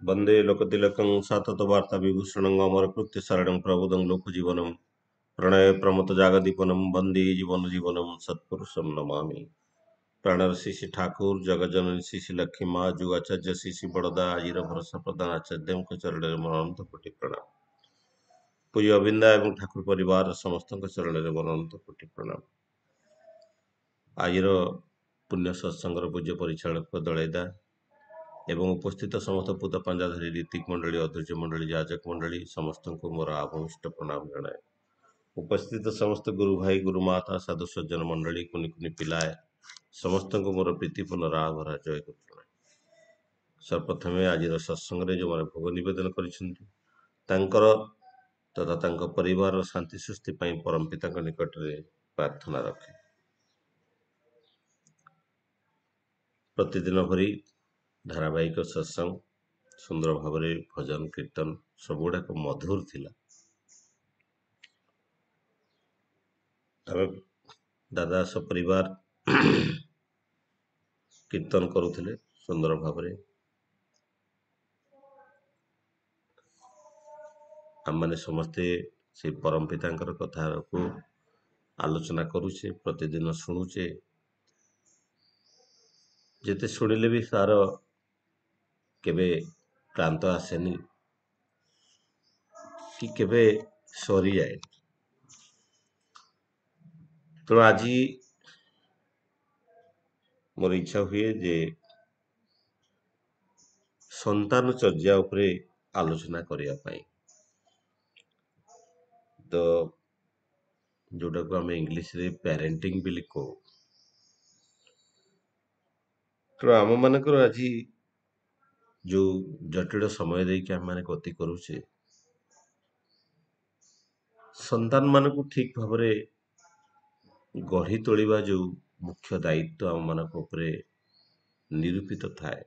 वंदे लोकतिलकं सततवार्ता विभूषणं अमरकृत्य शरणं प्रबोधं लोकजीवनं प्रणय प्रमथ जागदीपनं वंदे जीवन जीवनं सत्पुरुषं नमामि। प्राणर शिशि ठाकुर जगजननी शिशि लक्ष्मी माँ जुगाचार्य शिशि बड़दा आजिर भरोसा प्रधान आचार्य चरण मनंत कोटि प्रणाम। पूज्य अबिंदा एवं ठाकुर परिवार समस्त चरण मनंत कोटि प्रणाम। आजिर पुण्य सत्संगर पूज्य परिचालक दलैदा एवं उपस्थित समस्त पूत पांजाधारी ऋतिक मंडली अध्यक्ष मंडली जाजक मंडली समस्त को मोर आभूमिष्ट प्रणाम जनाए। उपस्थित समस्त गुरु भाई गुरु माता साधु सज्जन मंडली कुनि कुनि पिलाए समस्त को मोर प्रीतिपूर्ण राह भरा जय गुरु। सर्वप्रथमे आज सत्संग जो मैंने भोग निवेदन कर तथा तांको परिवार शांति सृष्टि परम पिता निकट में प्रार्थना रखे। प्रतिदिन भरी धारावाहिक सत्संग सुंदर भाव भजन कीर्तन सबुगुड़ाक मधुर थिला। दादा सपरिवार कीर्तन करुले सुंदर भाव आम मैंने समस्ते से परम पिता कथा को आलोचना करुचे प्रतिदिन शुणुचे जिते शुणिले भी तार केबे क्लांत आसेनी कि केबे सरी जाए। तो आज मोर इच्छा हुए जे संतान चर्या उपरे आलोचना करने तो जोटा को आम इंग्लिश रे पेरेंटिंग भी कहू। तो आम मानकर आज जो जटिल समय देके आम मैंने गति करुचे संतान मान को ठीक भाव गढ़ी तोलिबा जो मुख्य दायित्व आम मान निरूपित थाए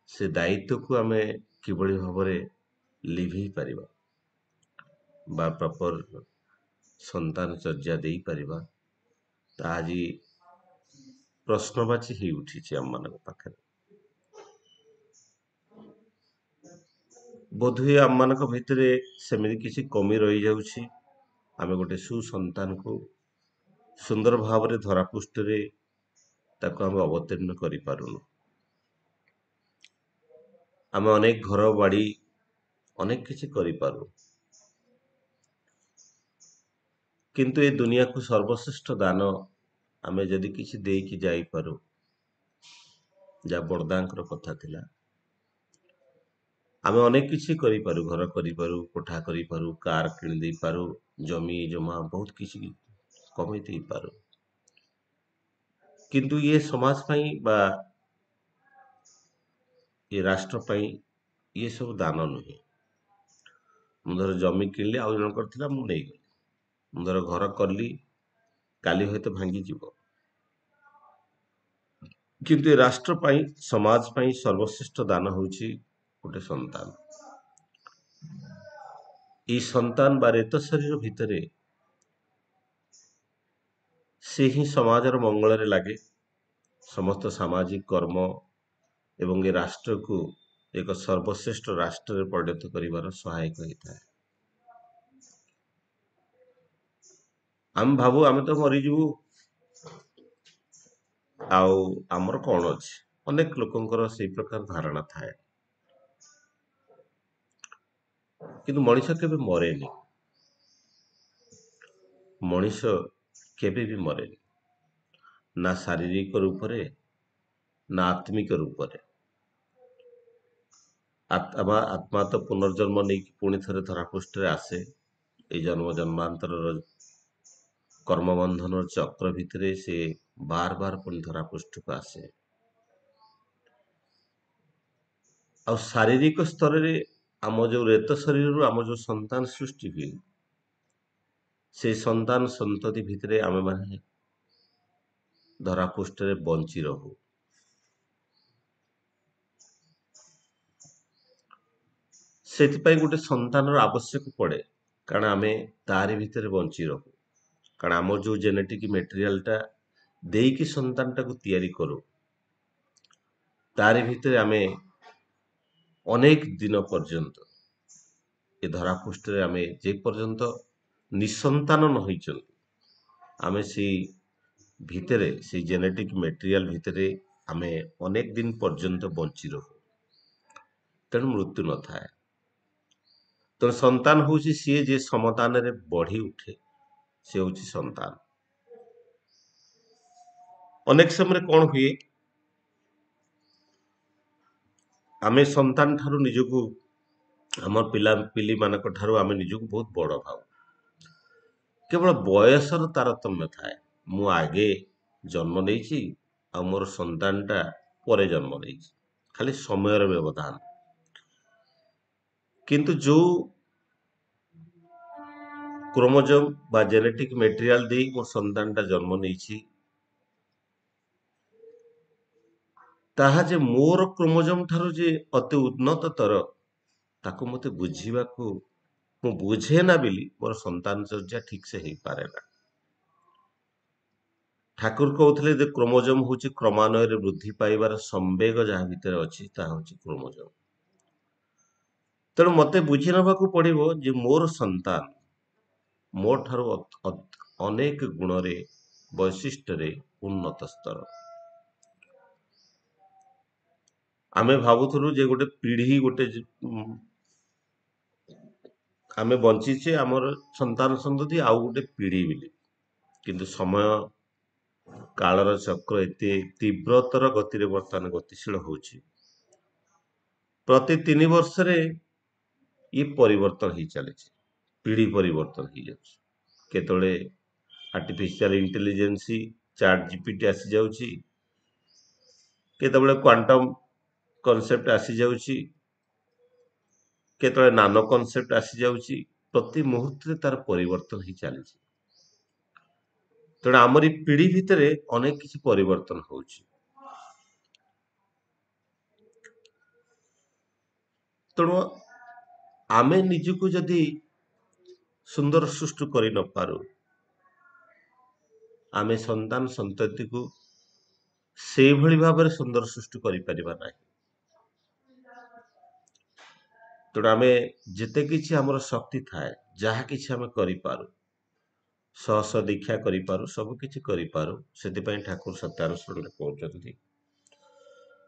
से दायित्व को आम किभली भाव लिभेई पारिबा बा प्रॉपर संतान चर्या दे पारिबा ता आज प्रश्नवाची ही उठी आम मान पाखे। बोधहुए आम मान भितर सेमि किसी कमी रही जाउछि। आम गोटे सुसंतान को सुंदर भाव धरापृष्ठ ताको आम अवतीर्ण कर पारुनु। आम अनेक घर बाड़ी अनेक किसी करिपारू किंतु ए दुनिया को सर्वश्रेष्ठ दान आमे जदि किसी देकी जाई पारू जा बड़दांकर कथा थिला आमे अनेक किसी करिपारू घर करिपारू कोठा करिपारू कार किଣି देई पारू जमी जमा बहुत किसी कमई देई पारू किंतु ये समाज पाई बा ये राष्ट्र पाई ये सब दान नुहे। मुझे जमी किणली आउ जनकर थिला मु नहीं गली मुझे घर कली काली हयतो भांगी जीव किंतु ये राष्ट्र पाई समाज पाई सर्वश्रेष्ठ दान होउछि गोटे संतान। ई संतान बा रेत शरीर भितरे से ही समाजर मंगल रे लागे समस्त सामाजिक कर्म एवं ए राष्ट्र को एक सर्वश्रेष्ठ राष्ट्र रे परिणत करिवार सहायक होता है। आम भावु आम तो मरीजु आउ आमर कौन अच्छे अनेक लोकंकर से प्रकार धारणा थाए किंतु मनीष केबे मरेनी मनीष केबे भी मरेनी ना शारीरिक रूप रे ना आत्मिक रूप रे। आत्मा तो पुनर्जन्म नहीं पुणी थे धरापृष्ठ आसे ये जन्म जन्मांतर कर्म बंधन चक्र भितर से बार बार पुणी धरापृष्ठ को आसे आ शारीरिक स्तर रे आम जो रेत शरीर आम जो संतान सृष्टि हुए से संतान संतति भितर आम माने धरापृष्ठ रे बंची रहू। से गोटे संतान आवश्यक पड़े कारण आम तारी भितर बंची रहू कारण आम जो जेनेटिक मेटेरियल टा देकी संतान टा को तैयारी करू तारी भितर आम ଅନେକ ଦିନ ପର୍ଯ୍ୟନ୍ତ ଏ ଧରା ପୃଷ୍ଠରେ ଆମେ ଯେ ପର୍ଯ୍ୟନ୍ତ ନିଃସନ୍ତାନ ନ ହେଇଛନ୍ତି ଆମେ ସେଇ ଭିତରେ ସେଇ ଜେନେଟିକ୍ ମେଟେରିଆଲ ଭିତରେ ଆମେ ଅନେକ ଦିନ ପର୍ଯ୍ୟନ୍ତ ବଞ୍ଚି ରହୁ। ତେଣୁ ମୃତ୍ୟୁ ନଥାଏ। ତେଣୁ ସନ୍ତାନ ହଉଛି ସିଏ ଯେ ସମାଧାନରେ ବଢି ଉଠେ, ସେ ହଉଛି ସନ୍ତାନ। ଅନେକ ସମୟରେ କଣ ହୁଏ, ଆମେ ସନ୍ତାନ ଠାରୁ ନିଜକୁ ଆମ ପିଲି ମାନଙ୍କ ଠାରୁ ଆମେ ନିଜକୁ ବହୁତ ବଡ ଭାବୁ। କେବଳ ବୟସର ତାରତମ୍ୟ ଥାଏ। ମୁଁ ଆଗେ ଜନ୍ମ ନେଇଛି ଆଉ ମୋର ସନ୍ତାନଟା ପରେ ଜନ୍ମ ନେଇଛି, ଖାଲି ସମୟର ବ୍ୟବଧାନ। କିନ୍ତୁ ଯୋଉ କ୍ରୋମୋଜୋମ ବା ଜେନେଟିକ୍ ମେଟେରିଆଲ ଦେଇ ମୋ ସନ୍ତାନଟା ଜନ୍ମ ନେଇଛି, ତାହା ଯେ ମୋର କ୍ରୋମୋଜୋମ ଠାରୁ ଯେ ଅତି ଉନ୍ନତତର, ତାକୁ ମତେ ବୁଝିବାକୁ ମୁଁ ବୁଝେ ନା ବୋଲି ମୋର ସନ୍ତାନ ଚର୍ଯା ଠିକ ସେ ହେଇପାରେ ନା। ଠାକୁର କହୁଥିଲେ ଯେ କ୍ରୋମୋଜୋମ ହଉଛି କ୍ରମାନ୍ୱୟରେ ବୃଦ୍ଧି ପାଇବାର ସମ୍ବେଗ ଯାହା ଭିତରେ ଅଛି, ତାହା ହଉଛି କ୍ରୋମୋଜୋମ। ତେଣୁ ମତେ ବୁଝି ନେବାକୁ ପଡିବ ଯେ ମୋର ସନ୍ତାନ ମୋ ଠାରୁ ଅନେକ ଗୁଣରେ ବୈଶିଷ୍ଟ୍ୟରେ ଉନ୍ନତ ସ୍ତର। ଆମେ ଭାବୁଥିଲୁ ଯେ ଗୋଟେ ପିଢି ଆମେ ବଞ୍ଚିଛେ ଆମର ସନ୍ତାନ ସନ୍ତତି ଆଉ ଗୋଟେ ପିଢି ବୋଲି। କିନ୍ତୁ ସମୟ କାଳର ଚକ୍ର ଏତେ ତୀବ୍ରତର ଗତିରେ ବର୍ତ୍ତମାନ ଗତିଶୀଳ ହଉଛି, ପ୍ରତି 3 ବର୍ଷରେ ଇଏ ପରିବର୍ତ୍ତନ ହେଇ ଚାଲିଛି, ପିଢି ପରିବର୍ତ୍ତନ ହେଇଯାଉଛି। କେତେବେଳେ ଆର୍ଟିଫିସିଆଲ ଇଣ୍ଟେଲିଜେନ୍ସ ଚାଟ୍ ଜିପିଟି ଆସିଯାଉଛି, କେତେବେଳେ କ୍ୱାଣ୍ଟମ କନସେପ୍ଟ ଆସିଯାଉଛି, କେତେବେଳେ ନାନୋ କନସେପ୍ଟ ଆସିଯାଉଛି। ପ୍ରତି ମୁହୂର୍ତ୍ତରେ ତାର ପରିବର୍ତ୍ତନ ହେଇ ଚାଲିଛି। ତେଣୁ ଆମରି ପିଢି ଭିତରେ ଅନେକ କିଛି ପରିବର୍ତ୍ତନ ହଉଛି। ତେଣୁ ଆମେ ନିଜକୁ ଯଦି ସୁନ୍ଦର ସୃଷ୍ଟି କରି ନ ପାରୁ, ଆମେ ସନ୍ତାନ ସନ୍ତତିକୁ ସେଇଭଳି ଭାବରେ ସୁନ୍ଦର ସୃଷ୍ଟି କରିପାରିବା ନାହିଁ। ତେଣୁ ଆମେ ଯେତେ କିଛି ଆମର ଶକ୍ତି ଥାଏ, ଯାହା କିଛି ଆମେ କରିପାରୁ, ଶହ ଦୀକ୍ଷା କରିପାରୁ, ସବୁ କିଛି କରିପାରୁ। ସେଥିପାଇଁ ଠାକୁର ସତ୍ୟାର ଶରଣରେ କହୁଛନ୍ତି,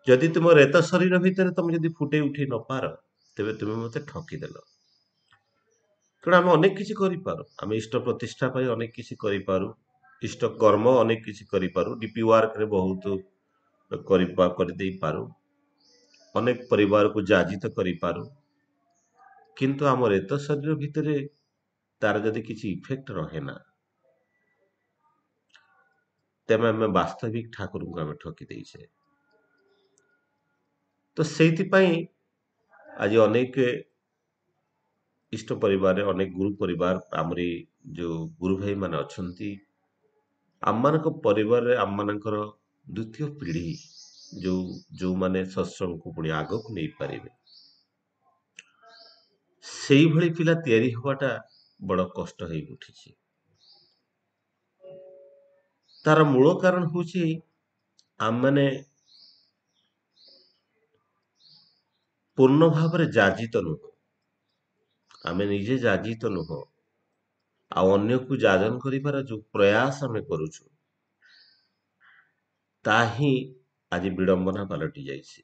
ଯଦି ତୁମ ରେତ ଶରୀର ଭିତରେ ତମେ ଯଦି ଫୁଟେଇ ଉଠେଇ ନ ପାର, ତେବେ ତୁମେ ମତେ ଠକିଦେଲ। ତେଣୁ ଆମେ ଅନେକ କିଛି କରିପାରୁ। ଆମେ ଇଷ୍ଟ ପ୍ରତିଷ୍ଠା ପାଇଁ ଅନେକ କିଛି କରିପାରୁ, ଇଷ୍ଟ କର୍ମ ଅନେକ କିଛି କରିପାରୁ, ଡିପି ୱାର୍କରେ ବହୁତ କରିଦେଇପାରୁ, ଅନେକ ପରିବାରକୁ ଯାଜିତ କରିପାରୁ। କିନ୍ତୁ ଆମ ରେତ ଶରୀର ଭିତରେ ତାର ଯଦି କିଛି ଇଫେକ୍ଟ ରହେ ନା, ତେବେ ଆମେ ବାସ୍ତବିକ ଠାକୁରଙ୍କୁ ଆମେ ଠକି ଦେଇଛେ। ତ ସେଇଥିପାଇଁ ଆଜି ଅନେକ ଇଷ୍ଟ ପରିବାରରେ, ଅନେକ ଗୁରୁ ପରିବାର, ଆମରି ଯୋଉ ଗୁରୁ ଭାଇ ମାନେ ଅଛନ୍ତି, ଆମମାନଙ୍କ ପରିବାରରେ ଆମମାନଙ୍କର ଦ୍ୱିତୀୟ ପିଢି ଯୋଉମାନେ ସତ୍ସଙ୍ଗକୁ ପୁଣି ଆଗକୁ ନେଇପାରିବେ, ସେଇଭଳି ପିଲା ତିଆରି ହବାଟା ବଡ କଷ୍ଟ ହେଇ ଉଠିଛି। ତାର ମୂଳ କାରଣ ହଉଛି ଆମମାନେ ପୂର୍ଣ୍ଣ ଭାବରେ ଯାଜିତ ନୁହଁ। ଆମେ ନିଜେ ଯାଜିତ ନୁହଁ, ଆଉ ଅନ୍ୟକୁ ଯାଜନ କରିବାର ଯୋଉ ପ୍ରୟାସ ଆମେ କରୁଛୁ, ତାହା ହିଁ ଆଜି ବିଡମ୍ବନା ପାଲଟି ଯାଇଛି।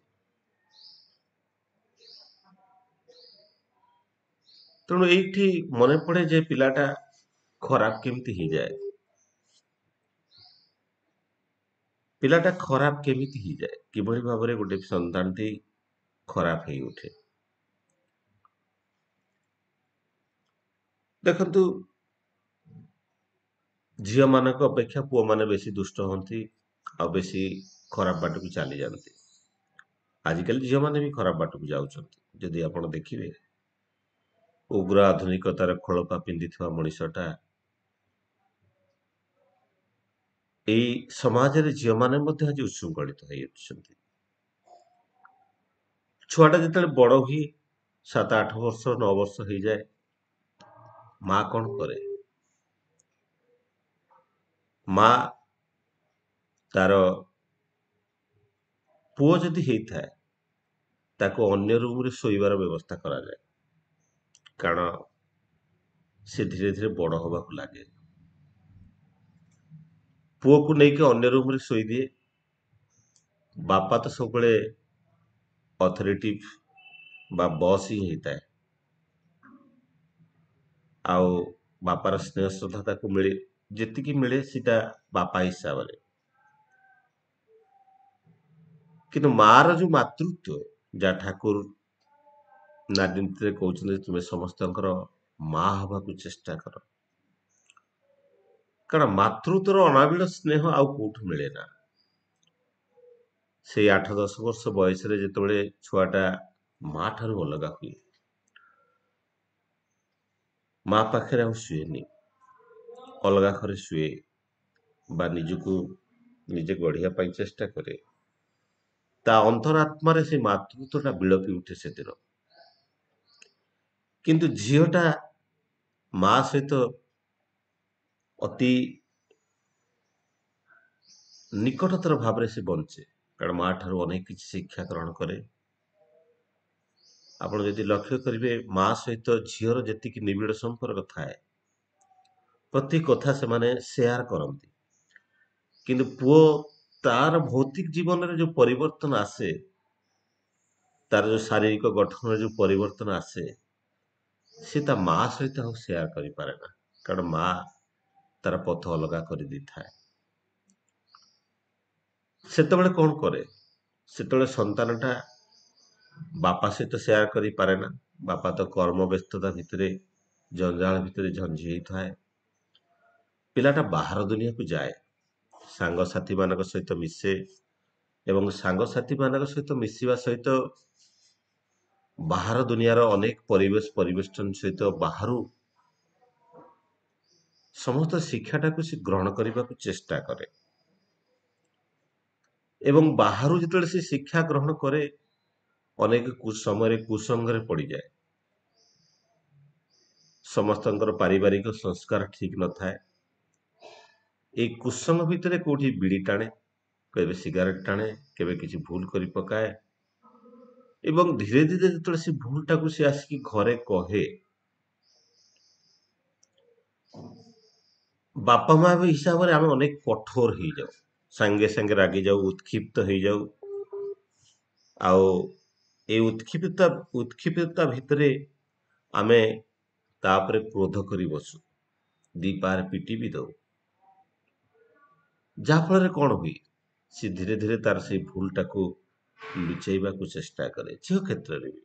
ତେଣୁ ଏଇଠି ମନେ ପଡେ ଯେ ପିଲାଟା ଖରାପ କେମିତି ହେଇଯାଏ, ପିଲାଟା ଖରାପ କେମିତି ହେଇଯାଏ, କିଭଳି ଭାବରେ ଗୋଟେ ସନ୍ତାନଟି ଖରାପ ହେଇ ଉଠେ। ଦେଖନ୍ତୁ, ଝିଅ ମାନଙ୍କ ଅପେକ୍ଷା ପୁଅମାନେ ବେଶୀ ଦୁଷ୍ଟ ହୁଅନ୍ତି ଆଉ ବେଶୀ ଖରାପ ବାଟକୁ ଚାଲି ଯାଆନ୍ତି। ଆଜିକାଲି ଝିଅମାନେ ବି ଖରାପ ବାଟକୁ ଯାଉଛନ୍ତି। ଯଦି ଆପଣ ଦେଖିବେ, ଉଗ୍ର ଆଧୁନିକତାର ଖୋଳପା ପିନ୍ଧିଥିବା ମଣିଷଟା ଏଇ ସମାଜରେ ଝିଅମାନେ ମଧ୍ୟ ଆଜି ଉଚ୍ଛୃଙ୍ଖଳିତ ହେଇ ଉଠୁଛନ୍ତି। ଛୁଆଟା ଯେତେବେଳେ ବଡ ହୁଏ, 7-8 ବର୍ଷ 9 ବର୍ଷ ହେଇଯାଏ, ମା କଣ କରେ? ମା ତାର ପୁଅ ଯଦି ହେଇଥାଏ, ତାକୁ ଅନ୍ୟ ରୁମରେ ଶୋଇବାର ବ୍ୟବସ୍ଥା କରାଯାଏ, କାରଣ ସେ ଧୀରେ ଧୀରେ ବଡ଼ ହବାକୁ ଲାଗେ। ପୁଅକୁ ନେଇକି ଅନ୍ୟ ରୁମରେ ଶୋଇଦିଏ। ବାପା ତ ସବୁବେଳେ ଅଥରିଟିଭ ବା ବସ୍ ହିଁ ହେଇଥାଏ, ଆଉ ବାପାର ସ୍ନେହ ଶ୍ରଦ୍ଧା ତାକୁ ମିଳେ, ଯେତିକି ମିଳେ ସେଟା ବାପା ହିସାବରେ। କିନ୍ତୁ ମାର ଯୋଉ ମାତୃତ୍ୱ, ଯାହା ଠାକୁର ନାରୀନୀତିରେ କହୁଛନ୍ତି ତୁମେ ସମସ୍ତଙ୍କର ମା ହବାକୁ ଚେଷ୍ଟା କର, କାରଣ ମାତୃତ୍ୱର ଅନାବିଳ ସ୍ନେହ ଆଉ କୋଉଠୁ ମିଳେ ନା। ସେଇ 8-10 ବର୍ଷ ବୟସରେ ଯେତେବେଳେ ଛୁଆଟା ମା ଠାରୁ ଅଲଗା ହୁଏ, ମା ପାଖରେ ଆଉ ଶୁଏନି, ଅଲଗା ଘରେ ଶୁଏ ବା ନିଜକୁ ନିଜେ ଗଢିବା ପାଇଁ ଚେଷ୍ଟା କରେ, ତା ଅନ୍ତରାତ୍ମାରେ ସେ ମାତୃତ୍ୱଟା ବିଳପି ଉଠେ ସେଦିନ। କିନ୍ତୁ ଝିଅଟା ମା ସହିତ ଅତି ନିକଟତର ଭାବରେ ସେ ବଞ୍ଚେ, କାରଣ ମା ଠାରୁ ଅନେକ କିଛି ଶିକ୍ଷା ଗ୍ରହଣ କରେ। ଆପଣ ଯଦି ଲକ୍ଷ୍ୟ କରିବେ, ମା ସହିତ ଝିଅର ଯେତିକି ନିବିଡ଼ ସମ୍ପର୍କ ଥାଏ, ପ୍ରତି କଥା ସେମାନେ ସେୟାର କରନ୍ତି। କିନ୍ତୁ ପୁଅ, ତାର ଭୌତିକ ଜୀବନରେ ଯୋଉ ପରିବର୍ତ୍ତନ ଆସେ, ତାର ଯୋଉ ଶାରୀରିକ ଗଠନରେ ଯୋଉ ପରିବର୍ତ୍ତନ ଆସେ, ସେ ତା ମା ସହିତ ଆଉ ସେୟାର କରିପାରେ ନା, କାରଣ ମା ତାର ପଥ ଅଲଗା କରିଦେଇଥାଏ। ସେତେବେଳେ କଣ କରେ? ସେତେବେଳେ ସନ୍ତାନଟା ବାପା ସହିତ ସେୟାର କରିପାରେ ନା। ବାପା ତ କର୍ମ ବ୍ୟସ୍ତତା ଭିତରେ, ଜଞ୍ଜାଳ ଭିତରେ ଝଞ୍ଜି ହେଇଥାଏ। ପିଲାଟା ବାହାର ଦୁନିଆକୁ ଯାଏ, ସାଙ୍ଗସାଥି ମାନଙ୍କ ସହିତ ମିଶେ, ଏବଂ ସାଙ୍ଗସାଥି ମାନଙ୍କ ସହିତ ମିଶିବା ସହିତ ବାହାର ଦୁନିଆର ଅନେକ ପରିବେଶ ପରିବେଷ୍ଟନ ସହିତ ବାହାରୁ ସମସ୍ତ ଶିକ୍ଷାଟାକୁ ସେ ଗ୍ରହଣ କରିବାକୁ ଚେଷ୍ଟା କରେ। ଏବଂ ବାହାରୁ ଯେତେବେଳେ ସେ ଶିକ୍ଷା ଗ୍ରହଣ କରେ, ଅନେକ ସମୟରେ କୁସଙ୍ଗରେ ପଡ଼ିଯାଏ। ସମସ୍ତଙ୍କର ପାରିବାରିକ ସଂସ୍କାର ଠିକ ନଥାଏ। ଏଇ କୁସଙ୍ଗ ଭିତରେ କୋଉଠି ବିଡ଼ି ଟାଣେ, କେବେ ସିଗାରେଟ ଟାଣେ, କେବେ କିଛି ଭୁଲ କରି ପକାଏ, ଏବଂ ଧୀରେ ଧୀରେ ଯେତେବେଳେ ସେ ଭୁଲଟାକୁ ସେ ଆସିକି ଘରେ କହେ, ବାପା ମା ହିସାବରେ ଆମେ ଅନେକ କଠୋର ହେଇଯାଉ, ସାଙ୍ଗେ ସାଙ୍ଗେ ରାଗି ଯାଉ, ଉତ୍କ୍ଷିପ୍ତ ହେଇଯାଉ। ଆଉ ଏଇ ଉତ୍କ୍ଷିପ୍ତତା ଭିତରେ ଆମେ ତାପରେ କ୍ରୋଧ କରି ବସୁ, ଦି ପାରେ ପିଟି ବି ଦଉ। ଯାହା ଫଳରେ କଣ ହୁଏ, ସେ ଧୀରେ ଧୀରେ ତାର ସେଇ ଭୁଲଟାକୁ ଲୁଚେଇବାକୁ ଚେଷ୍ଟା କରେ। ଝିଅ କ୍ଷେତ୍ରରେ ବି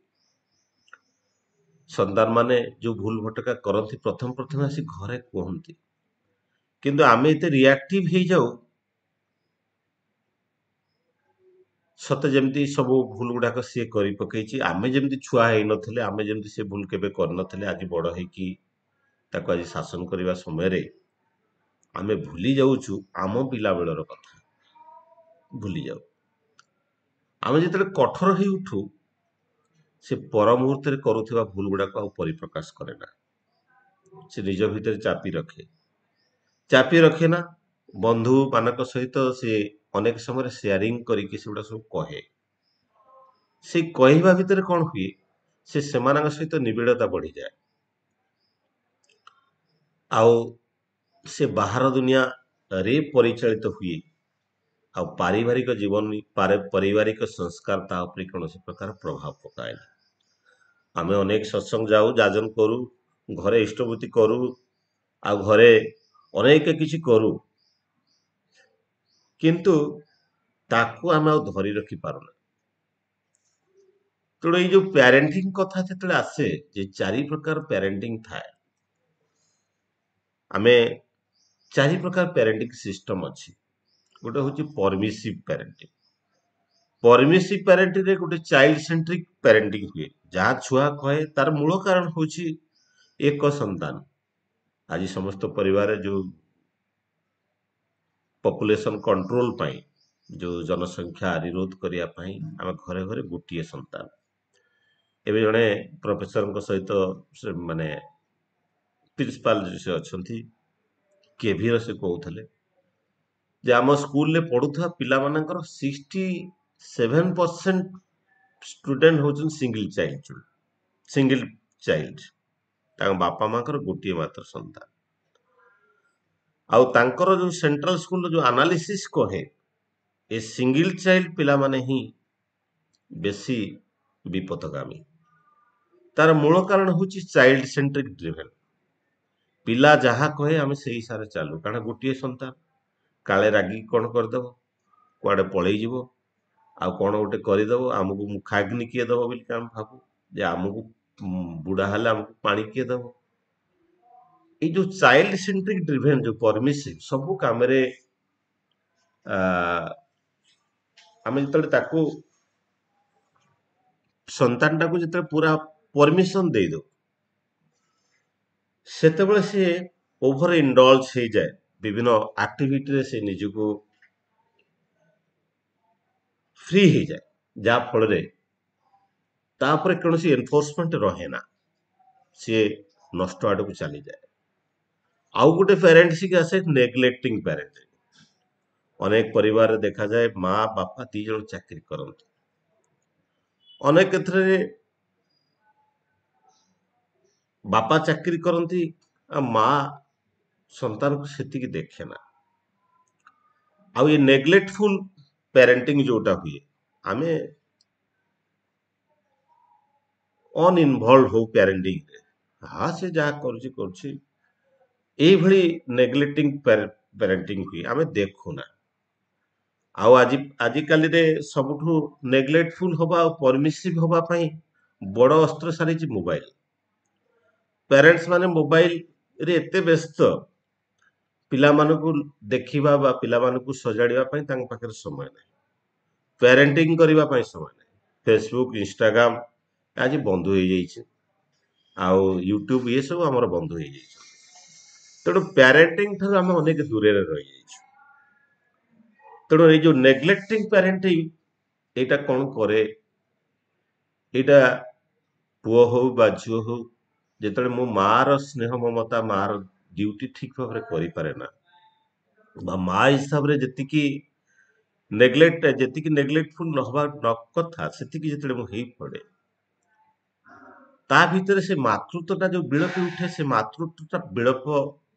ସନ୍ତାନ ମାନେ ଯୋଉ ଭୁଲ ଭଟକା କରନ୍ତି, ପ୍ରଥମେ ପ୍ରଥମେ ଆସି ଘରେ କୁହନ୍ତି, କିନ୍ତୁ ଆମେ ଏତେ ରିଆକ୍ଟିଭ ହେଇଯାଉ, ସତେ ଯେମିତି ସବୁ ଭୁଲ ଗୁଡାକ ସିଏ କରି ପକେଇଛି, ଆମେ ଯେମିତି ଛୁଆ ହେଇନଥିଲେ, ଆମେ ଯେମିତି ସେ ଭୁଲ କେବେ କରିନଥିଲେ, ଆଜି ବଡ ହେଇକି ତାକୁ ଆଜି ଶାସନ କରିବା ସମୟରେ ଆମେ ଭୁଲି ଯାଉଛୁ ଆମ ପିଲା ବେଳର କଥା, ଭୁଲି ଯାଉ। ଆମେ ଯେତେବେଳେ କଠୋର ହେଇ ଉଠୁ, ସେ ପର ମୁହୂର୍ତ୍ତରେ କରୁଥିବା ଭୁଲ ଗୁଡାକ ଆଉ ପରିପ୍ରକାଶ କରେ ନା, ସେ ନିଜ ଭିତରେ ଚାପି ରଖେ ନା। ବନ୍ଧୁ ମାନଙ୍କ ସହିତ ସେ ଅନେକ ସମୟରେ ସେୟାରିଂ କରିକି ସେଗୁଡା ସବୁ କହେ। ସେଇ କହିବା ଭିତରେ କଣ ହୁଏ, ସେ ସେମାନଙ୍କ ସହିତ ନିବିଡତା ବଢିଯାଏ, ଆଉ ସେ ବାହାର ଦୁନିଆରେ ପରିଚାଳିତ ହୁଏ, ଆଉ ପାରିବାରିକ ଜୀବନ, ପାରିବାରିକ ସଂସ୍କାର ତା ଉପରେ କୌଣସି ପ୍ରକାର ପ୍ରଭାବ ପକାଏନି। ଆମେ ଅନେକ ସତ୍ସଙ୍ଗ ଯାଉ, ଯାଜନ କରୁ, ଘରେ ଇଷ୍ଟବୃତ୍ତି କରୁ, ଆଉ ଘରେ ଅନେକ କିଛି କରୁ, କିନ୍ତୁ ତାକୁ ଆମେ ଆଉ ଧରି ରଖି ପାରୁନା। ତେଣୁ ଏଇ ଯୋଉ ପ୍ୟାରେଣ୍ଟିଂ କଥା ଯେତେବେଳେ ଆସେ, ଯେ 4 ପ୍ରକାର ପ୍ୟାରେଣ୍ଟିଂ ଥାଏ, ଆମେ 4 ପ୍ରକାର ପ୍ୟାରେଣ୍ଟିଂ ସିଷ୍ଟମ ଅଛି। ଗୋଟେ ହଉଛି ପରମିସିଭ ପ୍ୟାରେଣ୍ଟିଂ। ପରମିସିଭ ପ୍ୟାରେଣ୍ଟିଂରେ ଗୋଟେ ଚାଇଲ୍ଡ ସେଣ୍ଟ୍ରିକ ପ୍ୟାରେଣ୍ଟିଂ ହୁଏ। ଯାହା ଛୁଆ କହେ, ତାର ମୂଳ କାରଣ ହଉଛି ଏକ ସନ୍ତାନ। ଆଜି ସମସ୍ତ ପରିବାରରେ ଯୋଉ ପପୁଲେସନ କଣ୍ଟ୍ରୋଲ ପାଇଁ, ଯୋଉ ଜନସଂଖ୍ୟା ନିରୋଧ କରିବା ପାଇଁ, ଆମେ ଘରେ ଘରେ ଗୋଟିଏ ସନ୍ତାନ। ଏବେ ଜଣେ ପ୍ରଫେସରଙ୍କ ସହିତ ମାନେ ପ୍ରିନ୍ସିପାଲ ସେ ଅଛନ୍ତି କେଭିର, ସେ କହୁଥିଲେ ଯେ ଆମ ସ୍କୁଲରେ ପଢୁଥିବା ପିଲାମାନଙ୍କର 67% स्टूडेंट होचन सिंगल चाइल्ड ताଙ୍କ बापा माଙ୍କର ଗୋଟିଏ ମାତ୍ର ସନ୍ତାନ। ଆଉ ତାଙ୍କର ଯୋଉ ସେଣ୍ଟ୍ରାଲ ସ୍କୁଲର ଯୋଉ ଆନାଲିସିସ୍ କହେ ଏ ସିଙ୍ଗଲ ଚାଇଲ୍ଡ ପିଲାମାନେ ହିଁ ବେଶୀ ବିପଦଗାମୀ। ତାର ମୂଳ କାରଣ ହଉଛି ଚାଇଲ୍ଡ ସେଣ୍ଟ୍ରିକ ଡ୍ରିଭେନ୍। ପିଲା ଯାହା କହେ ଆମେ ସେଇ ହିସାବରେ ଚାଲୁ, କାରଣ ଗୋଟିଏ ସନ୍ତାନ, କାଳେ ରାଗିକି କଣ କରିଦବ, କୁଆଡେ ପଳେଇ ଯିବ, ଆଉ କଣ ଗୋଟେ କରିଦବ, ଆମକୁ ମୁଖାଗ୍ନି କିଏ ଦବ ବୋଲି ଆମେ ଭାବୁ, ଯେ ଆମକୁ ବୁଢା ହେଲେ ଆମକୁ ପାଣି କିଏ ଦବ। ଏଇ ଯୋଉ ଚାଇଲ୍ଡ ସେଣ୍ଟ୍ରିକ ଡ୍ରିଭେନ୍ ଯୋଉ ପରମିସିଭ ସବୁ କାମରେ ଆ, ଆମେ ଯେତେବେଳେ ତାକୁ ସନ୍ତାନଟାକୁ ଯେତେବେଳେ ପୁରା ପରମିଶନ ଦେଇଦଉ ସେତେବେଳେ ସିଏ ଓଭର ଇଣ୍ଡଲଜ ହେଇଯାଏ ବିଭିନ୍ନ ଆକ୍ଟିଭିଟିରେ, ସେ ନିଜକୁ ଫ୍ରି ହେଇଯାଏ, ଯାହା ଫଳରେ ତାପରେ କୌଣସି ଏନଫୋର୍ସମେଣ୍ଟ ରହେ ନା, ସିଏ ନଷ୍ଟ ଆଡକୁ ଚାଲିଯାଏ। ଆଉ ଗୋଟେ ପ୍ୟାରେଣ୍ଟସିକି ଆସେ ନେଗ୍ଲେକ୍ଟିଂ ପ୍ୟାରେଣ୍ଟ। ଅନେକ ପରିବାରରେ ଦେଖାଯାଏ ମା ବାପା ଦି ଜଣ ଚାକିରି କରନ୍ତି। ଅନେକ କ୍ଷେତ୍ରରେ ବାପା ଚାକିରି କରନ୍ତି ଆଉ ମା ସନ୍ତାନକୁ ସେତିକି ଦେଖେ ନା। ଆଉ ଏ ନେଗ୍ଲେକ୍ଟଫୁଲ ପ୍ୟାରେଣ୍ଟିଂ ଯୋଉଟା ହୁଏ, ଆମେ ଅନଇନଭଲ୍ଭ ହଉ ପ୍ୟାରେଣ୍ଟିଂରେ, ହଁ ସେ ଯାହା କରୁଛି କରୁଛି, ଏଇଭଳି ନେଗ୍ଲେକ୍ଟିଂ ପ୍ୟାରେଣ୍ଟିଂ ହୁଏ, ଆମେ ଦେଖୁନା। ଆଉ ଆଜିକାଲିରେ ସବୁଠୁ ନେଗ୍ଲେକ୍ଟଫୁଲ ହବା ଆଉ ପରମିସିଭ ହବା ପାଇଁ ବଡ ଅସ୍ତ୍ର ସାରିଛି ମୋବାଇଲ। ପ୍ୟାରେଣ୍ଟସ ମାନେ ମୋବାଇଲ ରେ ଏତେ ବ୍ୟସ୍ତ, ପିଲାମାନଙ୍କୁ ଦେଖିବା ବା ପିଲାମାନଙ୍କୁ ସଜାଡିବା ପାଇଁ ତାଙ୍କ ପାଖରେ ସମୟ ନାହିଁ, ପ୍ୟାରେଣ୍ଟିଂ କରିବା ପାଇଁ ସମୟ ନାହିଁ। ଫେସବୁକ୍, ଇନଷ୍ଟାଗ୍ରାମ ଆଜି ବନ୍ଧୁ ହେଇଯାଇଛି, ଆଉ ୟୁଟ୍ୟୁବ ଇଏ ସବୁ ଆମର ବନ୍ଧୁ ହେଇଯାଇଛି। ତେଣୁ ପ୍ୟାରେଣ୍ଟିଂ ଠାରୁ ଆମେ ଅନେକ ଦୂରରେ ରହିଯାଇଛୁ। ତେଣୁ ଏଇ ଯୋଉ ନେଗ୍ଲେକ୍ଟିଂ ପ୍ୟାରେଣ୍ଟିଂ ଏଇଟା କଣ କରେ, ଏଇଟା ପୁଅ ହଉ ବା ଝିଅ ହଉ, ଯେତେବେଳେ ମୋ ମାର ସ୍ନେହ ମମତା, ମାର ଡ୍ୟୁଟି ଠିକ ଭାବରେ କରିପାରେ ନା, ବା ମା ହିସାବରେ ଯେତିକି ନେଗ୍ଲେକ୍ଟଫୁଲ ନ କଥା ସେତିକି ଯେତେବେଳେ ମୁଁ ହେଇପଡେ, ତା ଭିତରେ ସେ ମାତୃତ୍ୱଟା ଯୋଉ ବିଳପି ଉଠେ, ସେ ମାତୃତ୍ୱଟା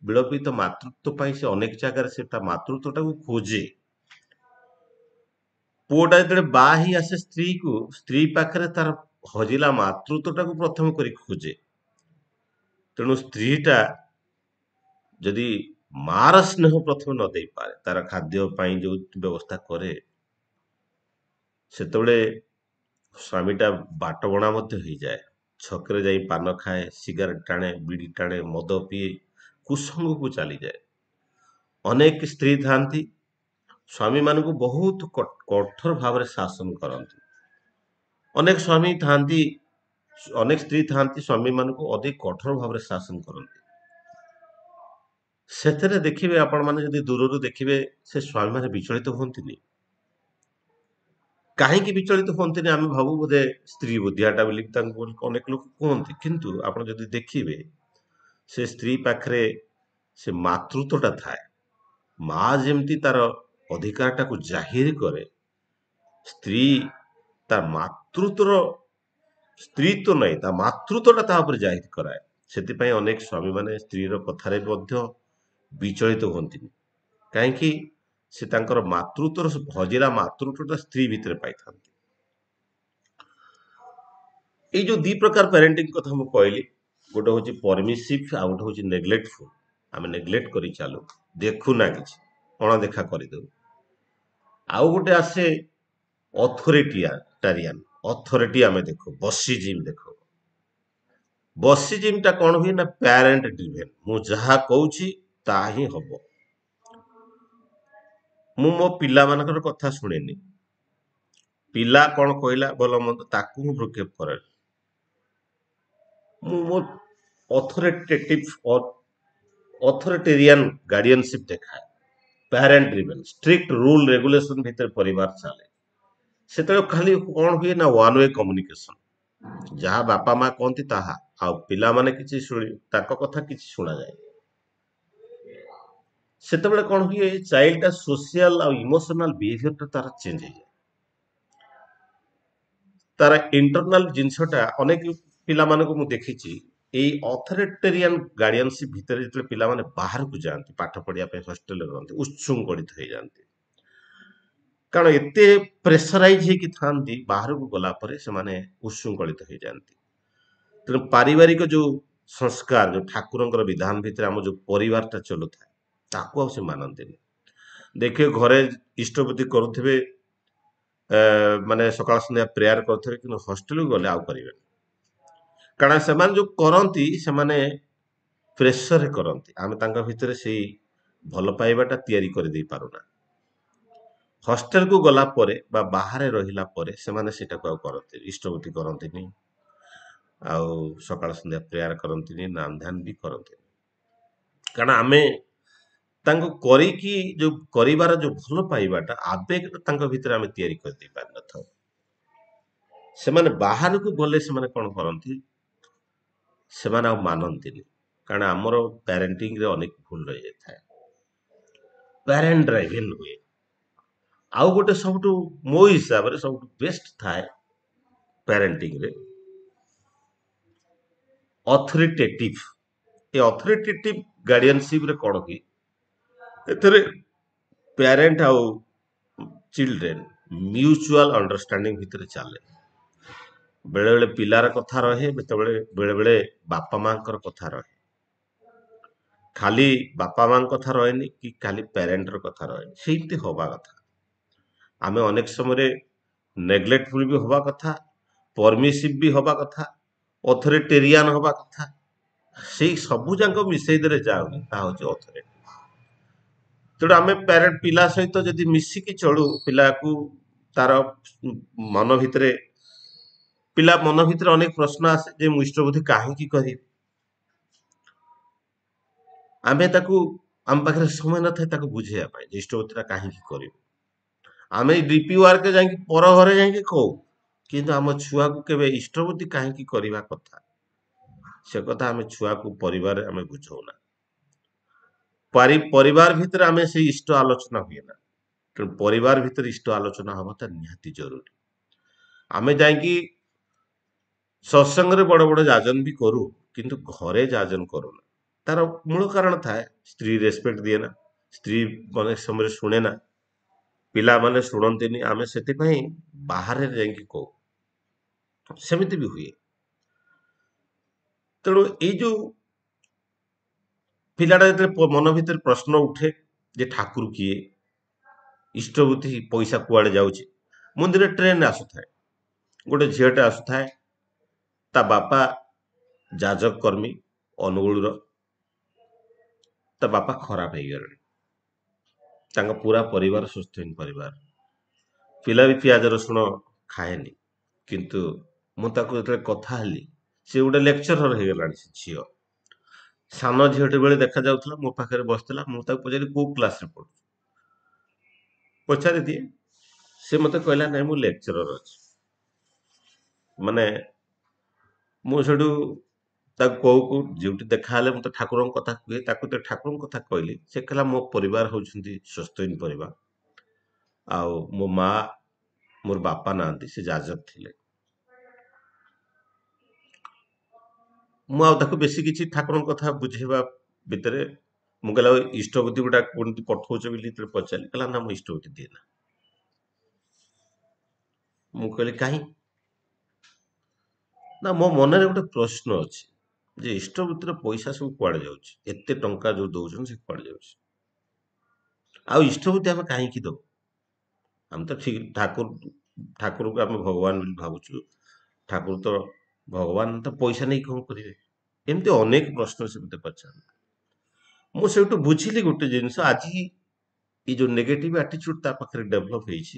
ବିଳପିତ ମାତୃତ୍ୱ ପାଇଁ ସେ ଅନେକ ଜାଗାରେ ସେ ତା ମାତୃତ୍ୱଟାକୁ ଖୋଜେ। ପୁଅଟା ଯେତେବେଳେ ବାହା ହେଇ ଆସେ ସ୍ତ୍ରୀକୁ, ସ୍ତ୍ରୀ ପାଖରେ ତାର ହଜିଲା ମାତୃତ୍ୱଟାକୁ ପ୍ରଥମ କରି ଖୋଜେ। ତେଣୁ ସ୍ତ୍ରୀଟା ଯଦି ମାର ସ୍ନେହ ପ୍ରଥମେ ନ ଦେଇପାରେ, ତାର ଖାଦ୍ୟ ପାଇଁ ଯୋଉ ବ୍ୟବସ୍ଥା କରେ, ସେତେବେଳେ ସ୍ୱାମୀଟା ବାଟବଣା ମଧ୍ୟ ହେଇଯାଏ। ଛକରେ ଯାଇ ପାନ ଖାଏ, ସିଗାରେଟ ଟାଣେ, ବିଡି ଟାଣେ, ମଦ ପିଏ, କୁସଙ୍ଗକୁ ଚାଲିଯାଏ। ଅନେକ ସ୍ତ୍ରୀ ଥାନ୍ତି ସ୍ୱାମୀ ମାନଙ୍କୁ ବହୁତ କଠୋର ଭାବରେ ଶାସନ କରନ୍ତି। ଅନେକ ସ୍ୱାମୀ ଥାନ୍ତି, ଅନେକ ସ୍ତ୍ରୀ ଥାନ୍ତି ସ୍ୱାମୀ ମାନଙ୍କୁ ଅଧିକ କଠୋର ଭାବରେ ଶାସନ କରନ୍ତି। ସେଥିରେ ଦେଖିବେ, ଆପଣ ମାନେ ଯଦି ଦୂରରୁ ଦେଖିବେ, ସେ ସ୍ୱାମୀ ମାନେ ବିଚଳିତ ହୁଅନ୍ତିନି। କାହିଁକି ବିଚଳିତ ହୁଅନ୍ତିନି ଆମେ ଭାବୁ ବୋଧେ ସ୍ତ୍ରୀ ବୁଦ୍ଧିଆଟା ବୋଲି ତାଙ୍କୁ ଅନେକ ଲୋକ କୁହନ୍ତି, କିନ୍ତୁ ଆପଣ ଯଦି ଦେଖିବେ ସେ ସ୍ତ୍ରୀ ପାଖରେ ସେ ମାତୃତ୍ୱଟା ଥାଏ। ମା ଯେମିତି ତାର ଅଧିକାରଟାକୁ ଜାହିର କରେ, ସ୍ତ୍ରୀ ତା ମାତୃତ୍ୱର ସ୍ତ୍ରୀତ୍ୱ ନାହିଁ, ତା ମାତୃତ୍ୱଟା ତା ଉପରେ ଜାହିର କରାଏ। ସେଥିପାଇଁ ଅନେକ ସ୍ୱାମୀ ମାନେ ସ୍ତ୍ରୀର କଥାରେ ମଧ୍ୟ ବିଚଳିତ ହୁଅନ୍ତିନି। କାହିଁକି? ସେ ତାଙ୍କର ମାତୃତ୍ୱର ହଜିଲା ମାତୃତ୍ୱଟା ସ୍ତ୍ରୀ ଭିତରେ ପାଇଥାନ୍ତି। ଏଇ ଯୋଉ ଦି ପ୍ରକାର ପ୍ୟାରେଣ୍ଟିଂ କଥା ମୁଁ କହିଲି, ଗୋଟେ ହଉଛି ପରମିସିଭ, ଆଉ ଗୋଟେ ହଉଛି ନେଗ୍ଲେକ୍ଟଫୁଲ। ଆମେ ନେଗ୍ଲେକ୍ଟ କରି ଚାଲୁ, ଦେଖୁନା କିଛି, ଅଣଦେଖା କରିଦଉ। ଆଉ ଗୋଟେ ଆସେ ଅଥୋରିଟାରିଆନ, ଅଥରିଟି ଆମେ ଦେଖୁ, ବସିଜିମ୍ ଦେଖୁ। ବସିଜିମ୍ ଟା କଣ ହୁଏ ନା, ପ୍ୟାରେଣ୍ଟ ଡ୍ରିଭେନ୍। ମୁଁ ଯାହା କହୁଛି ତାହା ହିଁ ହବ। ମୁଁ ମୋ ପିଲାମାନଙ୍କର କଥା ଶୁଣେନି। ପିଲା କଣ କହିଲା ଭଲ ମନ୍ଦ ତାକୁ ମୁଁ ଭ୍ରୂକ୍ଷେପ କରେନି। ମୁଁ ମୋ ଅଥରିଟେରିଆନ ଗାର୍ଡିଆନସିପ ଦେଖାଏ। Parent driven, strict rule regulation ଭିତରେ ପରିବାର ଚାଲେ। ସେତେବେଳେ ଖାଲି କଣ ହୁଏ ନା, ୱାନ୍ ୱେ କମ୍ୟୁନିକେସନ। ଯାହା ବାପା ମା କହନ୍ତି ତାହା, ଆଉ ପିଲାମାନେ କିଛି ତାଙ୍କ କଥା କିଛି ଶୁଣାଯାଏ। ସେତେବେଳେ କଣ ହୁଏ, ଚାଇଲ୍ଡଟା ସୋସିଆଲ ଆଉ ଇମୋସନାଲ ବିହେଭିୟରଟା ତାର ଚେଞ୍ଜ ହେଇଯାଏ। ତାର ଇଣ୍ଟରନାଲ ଜିନିଷଟା ଅନେକ ପିଲାମାନଙ୍କୁ ମୁଁ ଦେଖିଛି ଏଇ ଅଥରିଟେରିଆନ ଗାର୍ଡିଆନସିପ ଭିତରେ ଯେତେବେଳେ ପିଲାମାନେ ବାହାରକୁ ଯାଆନ୍ତି ପାଠ ପଢିବା ପାଇଁ ହଷ୍ଟେଲରେ ରହନ୍ତି ଉଚ୍ଛୃଙ୍ଖଳିତ ହେଇଯାଆନ୍ତି। କାରଣ ଏତେ ପ୍ରେସରାଇଜ ହେଇକି ଥାଆନ୍ତି ବାହାରକୁ ଗଲା ପରେ ସେମାନେ ଉଚ୍ଛୃଙ୍ଖଳିତ ହେଇଯାଆନ୍ତି। ତେଣୁ ପାରିବାରିକ ଯୋଉ ସଂସ୍କାର ଯୋଉ ଠାକୁରଙ୍କର ବିଧାନ ଭିତରେ ଆମ ଯୋଉ ପରିବାରଟା ଚଲୁଥାଏ ତାକୁ ଆଉ ସେ ମାନନ୍ତିନି। ଦେଖିବେ ଘରେ ଇଷ୍ଟବୃତ୍ତି କରୁଥିବେ ମାନେ ସକାଳ ସନ୍ଧ୍ୟା ପ୍ରେୟାର କରୁଥିବେ କିନ୍ତୁ ହଷ୍ଟେଲକୁ ଗଲେ ଆଉ କରିବେନି। କାରଣ ସେମାନେ ଯୋଉ କରନ୍ତି ସେମାନେ ପ୍ରେସରରେ କରନ୍ତି। ଆମେ ତାଙ୍କ ଭିତରେ ସେଇ ଭଲ ପାଇବାଟା ତିଆରି କରିଦେଇ ପାରୁନା। ହଷ୍ଟେଲକୁ ଗଲା ପରେ ବା ବାହାରେ ରହିଲା ପରେ ସେମାନେ ସେଟାକୁ ଆଉ କରନ୍ତି ଇଷ୍ଟବୃତ୍ତି କରନ୍ତିନି, ଆଉ ସକାଳ ସନ୍ଧ୍ୟା ପ୍ରେୟାର କରନ୍ତିନି, ନାମ ଧ୍ୟାନ ବି କରନ୍ତିନି। କାରଣ ଆମେ ତାଙ୍କୁ କରିକି ଯୋଉ କରିବାର ଯୋଉ ଭଲ ପାଇବାଟା ଆବେଗଟା ତାଙ୍କ ଭିତରେ ଆମେ ତିଆରି କରିଦେଇ ପାରିନଥାଉ। ସେମାନେ ବାହାରକୁ ଗଲେ ସେମାନେ କଣ କରନ୍ତି, ସେମାନେ ଆଉ ମାନନ୍ତିନି। କାରଣ ଆମର ପ୍ୟାରେଣ୍ଟିଂରେ ଅନେକ ଭୁଲ ରହିଯାଇଥାଏ, ପ୍ୟାରେଣ୍ଟ ଡ୍ରାଇଭିଂ ହୁଏ। ଆଉ ଗୋଟେ ସବୁଠୁ ମୋ ହିସାବରେ ସବୁଠୁ ବେଷ୍ଟ ଥାଏ ପ୍ୟାରେଣ୍ଟିଂରେ ଅଥରିଟେଟିଭ। ଏ ଅଥରିଟେଟିଭ ଗାର୍ଡିଆନସିପରେ କଣ କି ଏଥିରେ ପ୍ୟାରେଣ୍ଟ ଆଉ ଚିଲଡ୍ରେନ ମ୍ୟୁଚୁଆଲ ଅଣ୍ଡରଷ୍ଟାଣ୍ଡିଂ ଭିତରେ ଚାଲେ। ବେଳେ ବେଳେ ପିଲାର କଥା ରହେ, ବେଳେ ବେଳେ ବାପା ମାଙ୍କର କଥା ରହେ। ଖାଲି ବାପା ମାଙ୍କ କଥା ରହେନି କି ଖାଲି ପ୍ୟାରେଣ୍ଟର କଥା ରହେନି, ସେମିତି ହବା କଥା। ଆମେ ଅନେକ ସମୟରେ ନେଗ୍ଲେକ୍ଟଫୁଲ ବି ହବା କଥା, ପରମିସିଭ ବି ହବା କଥା, ଅଥରିଟେରିଆନ ହବା କଥା। ସେଇ ସବୁ ଯାକ ମିଶେଇ ଦେଲେ ଯାଉନି, ତାହା ହଉଛି ଅଥରିଟି। ତେଣୁ ଆମେ ପ୍ୟାରେଣ୍ଟ ପିଲା ସହିତ ଯଦି ମିଶିକି ଚଳୁ, ପିଲାକୁ ତାର ମନ ଭିତରେ ପିଲା ମନ ଭିତରେ ଅନେକ ପ୍ରଶ୍ନ ଆସେ ଯେ ମୁଁ ଇଷ୍ଟବୃତ୍ତି କାହିଁକି କରିବି। ଆମେ ତାକୁ ଆମ ପାଖରେ ସମୟ ନଥାଏ ତାକୁ ବୁଝେଇବା ପାଇଁ ଯେ ଇଷ୍ଟବୃତ୍ତିଟା କାହିଁକି କରିବୁ। ଆମେ ଡିପି ୱାର୍କରେ ଯାଇକି ପର ଘରେ ଯାଇକି କହୁ, କିନ୍ତୁ ଆମ ଛୁଆକୁ କେବେ ଇଷ୍ଟବୃତ୍ତି କାହିଁକି କରିବା କଥା ସେ କଥା ଆମେ ଛୁଆକୁ ପରିବାରରେ ଆମେ ବୁଝଉନା। ପରିବାର ଭିତରେ ଆମେ ସେଇ ଇଷ୍ଟ ଆଲୋଚନା ହୁଏ ନା। ତେଣୁ ପରିବାର ଭିତରେ ଇଷ୍ଟ ଆଲୋଚନା ହବାଟା ନିହାତି ଜରୁରୀ। ଆମେ ଯାଇକି ସତ୍ସଙ୍ଗରେ ବଡ ବଡ ଯାଜନ ବି କରୁ, କିନ୍ତୁ ଘରେ ଯାଜନ କରୁନା। ତାର ମୂଳ କାରଣ ଥାଏ ସ୍ତ୍ରୀ ରେସପେକ୍ଟ ଦିଏ ନା, ସ୍ତ୍ରୀ ଅନେକ ସମୟରେ ଶୁଣେ ନା, ପିଲାମାନେ ଶୁଣନ୍ତିନି। ଆମେ ସେଥିପାଇଁ ବାହାରେ ଯାଇକି କହୁ, ସେମିତି ବି ହୁଏ। ତେଣୁ ଏଇ ଯୋଉ ପିଲାଟା ଯେତେବେଳେ ମନ ଭିତରେ ପ୍ରଶ୍ନ ଉଠେ ଯେ ଠାକୁର କିଏ, ଇଷ୍ଟବୃତ୍ତି ପଇସା କୁଆଡେ ଯାଉଛି। ମୁଁ ଦିନେ ଟ୍ରେନରେ ଆସୁଥାଏ, ଗୋଟେ ଝିଅଟେ ଆସୁଥାଏ, ତା ବାପା ଯାଜକ କର୍ମୀ ଅନୁଗୁଳର, ତା ବାପା ଖରାପ ହେଇଗଲେଣି, ତାଙ୍କ ପୁରା ପରିବାର ସୁସ୍ଥହୀନ ପରିବାର। ପିଲା ବି ପିଆଜ ରସୁଣ ଖାଏନି, କିନ୍ତୁ ମୁଁ ତାକୁ ଯେତେବେଳେ କଥା ହେଲି, ସେ ଗୋଟେ ଲେକ୍ଚରର ହେଇଗଲାଣି। ସେ ଝିଅ ସାନ ଝିଅଟି ବେଳେ ଦେଖା ଯାଉଥିଲା, ମୋ ପାଖରେ ବସିଥିଲା। ମୁଁ ତାକୁ ପଚାରି କୋଉ କ୍ଲାସରେ ପଢୁଛୁ, ପଚାରି ଦିଏ। ସେ ମତେ କହିଲା ନାଇଁ ମୁଁ ଲେକ୍ଚରର ଅଛି। ମାନେ ମୁଁ ସେଠୁ ତାକୁ କୋଉ ଯୋଉଠି ଦେଖା ହେଲେ ମୁଁ ତ ଠାକୁରଙ୍କ କଥା କୁହେ, ତାକୁ ତ ଠାକୁରଙ୍କ କଥା କହିଲି। ସେ କହିଲା ମୋ ପରିବାର ହଉଛନ୍ତି ସ୍ୱସ୍ଥହୀନ ପରିବାର, ଆଉ ମୋ ମା ମୋର ବାପା ନାହାନ୍ତି, ସେ ଯାଜକ ଥିଲେ। ମୁଁ ଆଉ ତାକୁ ବେଶୀ କିଛି ଠାକୁରଙ୍କ କଥା ବୁଝେଇବା ଭିତରେ ମୁଁ କହିଲା ଇଷ୍ଟବୃତ୍ତି ଗୁଟା କେମିତି ପଠଉଛ ବୋଲି ଯେତେବେଳେ ପଚାରିଲି, କହିଲା ନା ମୁଁ ଇଷ୍ଟବୃତ୍ତି ଦିଏ ନା। ମୁଁ କହିଲି କାହିଁ ନା, ମୋ ମନରେ ଗୋଟେ ପ୍ରଶ୍ନ ଅଛି ଯେ ଇଷ୍ଟବୃତ୍ତିର ପଇସା ସବୁ କୁଆଡେ ଯାଉଛି, ଏତେ ଟଙ୍କା ଯୋଉ ଦଉଛନ୍ତି ସେ କୁଆଡେ ଯାଉଛି, ଆଉ ଇଷ୍ଟବୃତ୍ତି ଆମେ କାହିଁକି ଦବୁ। ଆମେ ତ ଠିକ ଠାକୁରକୁ ଆମେ ଭଗବାନ ବୋଲି ଭାବୁଛୁ, ଠାକୁର ତ ଭଗବାନ, ତ ପଇସା ନେଇ କଣ କରିବେ। ଏମିତି ଅନେକ ପ୍ରଶ୍ନ ସେ ମତେ ପଚାରନ୍ତି। ମୁଁ ସେଇଠୁ ବୁଝିଲି ଗୋଟେ ଜିନିଷ, ଆଜି ଏଇ ଯୋଉ ନେଗେଟିଭ ଆଟିଚ୍ୟୁଡ ତା ପାଖରେ ଡେଭଲପ ହେଇଛି,